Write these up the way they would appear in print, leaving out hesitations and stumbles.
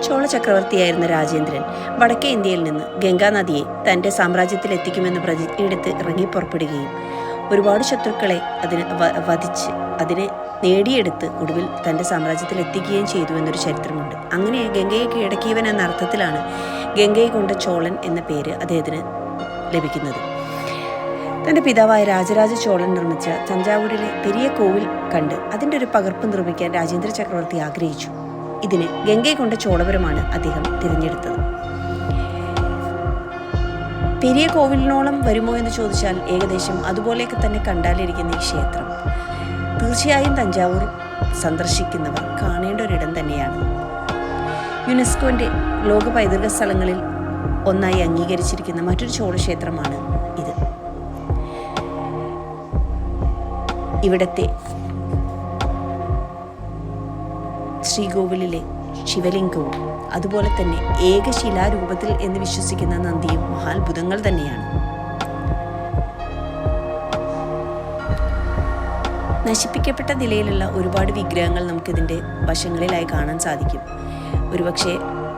ചോള ചക്രവർത്തിയായിരുന്ന രാജേന്ദ്രൻ വടക്കേ ഇന്ത്യയിൽ നിന്ന് ഗംഗാനദിയെ തൻ്റെ സാമ്രാജ്യത്തിൽ എത്തിക്കുമെന്ന് പ്രതിജ്ഞയെടുത്ത് ഇറങ്ങി പുറപ്പെടുകയും ഒരുപാട് ശത്രുക്കളെ വധിച്ച് അതിനെ നേടിയെടുത്ത് ഒടുവിൽ തൻ്റെ സാമ്രാജ്യത്തിൽ എത്തിക്കുകയും ചെയ്തു എന്നൊരു ചരിത്രമുണ്ട്. അങ്ങനെ ഗംഗയെ കീഴടക്കിയവൻ എന്ന അർത്ഥത്തിലാണ് ഗംഗയെ കൊണ്ട ചോളൻ എന്ന പേര് അദ്ദേഹത്തിന് ലഭിക്കുന്നത്. തൻ്റെ പിതാവായ രാജരാജ ചോളൻ നിർമ്മിച്ച തഞ്ചാവൂരിലെ പെരിയ കോവിൽ കണ്ട് അതിൻ്റെ ഒരു പകർപ്പ് നിർമ്മിക്കാൻ രാജേന്ദ്ര ചക്രവർത്തി ആഗ്രഹിച്ചു. ഇതിന് ഗംഗയെ കൊണ്ട ചോളപുരമാണ് അദ്ദേഹം തിരഞ്ഞെടുത്തത്. പെരിയ കോവിലിനോളം വരുമോ എന്ന് ചോദിച്ചാൽ ഏകദേശം അതുപോലെയൊക്കെ തന്നെ കണ്ടാലിരിക്കുന്ന ഈ ക്ഷേത്രം തീർച്ചയായും തഞ്ചാവൂർ സന്ദർശിക്കുന്നവർ കാണേണ്ട ഒരിടം തന്നെയാണ്. യുനെസ്കോന്റെ ലോക പൈതൃക സ്ഥലങ്ങളിൽ ഒന്നായി അംഗീകരിച്ചിരിക്കുന്ന മറ്റൊരു ചോളക്ഷേത്രമാണ് ഇത്. ഇവിടത്തെ ശ്രീകോവിലിലെ ശിവലിംഗവും അതുപോലെ തന്നെ ഏകശിലാരൂപത്തിൽ എന്ന് വിശ്വസിക്കുന്ന നന്ദിയും മഹാത്ഭുതങ്ങൾ തന്നെയാണ്. നശിപ്പിക്കപ്പെട്ട നിലയിലുള്ള ഒരുപാട് വിഗ്രഹങ്ങൾ നമുക്കിതിൻ്റെ വശങ്ങളിലായി കാണാൻ സാധിക്കും. ഒരുപക്ഷെ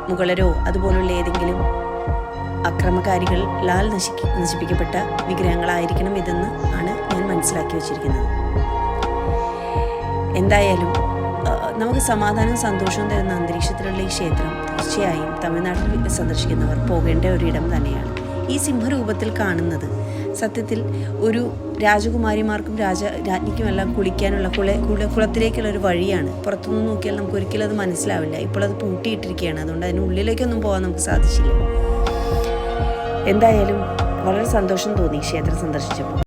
മുഗളരോ അതുപോലുള്ള ഏതെങ്കിലും അക്രമകാരികളാൽ നശിപ്പിക്കപ്പെട്ട വിഗ്രഹങ്ങളായിരിക്കണം ഇതെന്ന് ആണ് ഞാൻ മനസ്സിലാക്കി വച്ചിരിക്കുന്നത്. എന്തായാലും നമുക്ക് സമാധാനവും സന്തോഷവും തരുന്ന അന്തരീക്ഷത്തിലുള്ള ഈ ക്ഷേത്രം തീർച്ചയായും തമിഴ്നാട്ടിൽ സന്ദർശിക്കുന്നവർ പോകേണ്ട ഒരിടം തന്നെയാണ്. ഈ സിംഹരൂപത്തിൽ കാണുന്നത് സത്യത്തിൽ ഒരു രാജകുമാരിമാർക്കും രാജ്ഞിക്കുമെല്ലാം കുളിക്കാനുള്ള കുളത്തിലേക്കുള്ള ഒരു വഴിയാണ്. പുറത്തുനിന്ന് നോക്കിയാൽ നമുക്ക് ഒരിക്കലും അത് മനസ്സിലാവില്ല. ഇപ്പോൾ അത് പൂട്ടിയിട്ടിരിക്കുകയാണ്, അതുകൊണ്ട് അതിനുള്ളിലേക്കൊന്നും പോകാൻ നമുക്ക് സാധിച്ചില്ല. എന്തായാലും വളരെ സന്തോഷം തോന്നി ക്ഷേത്രം സന്ദർശിച്ചപ്പോൾ.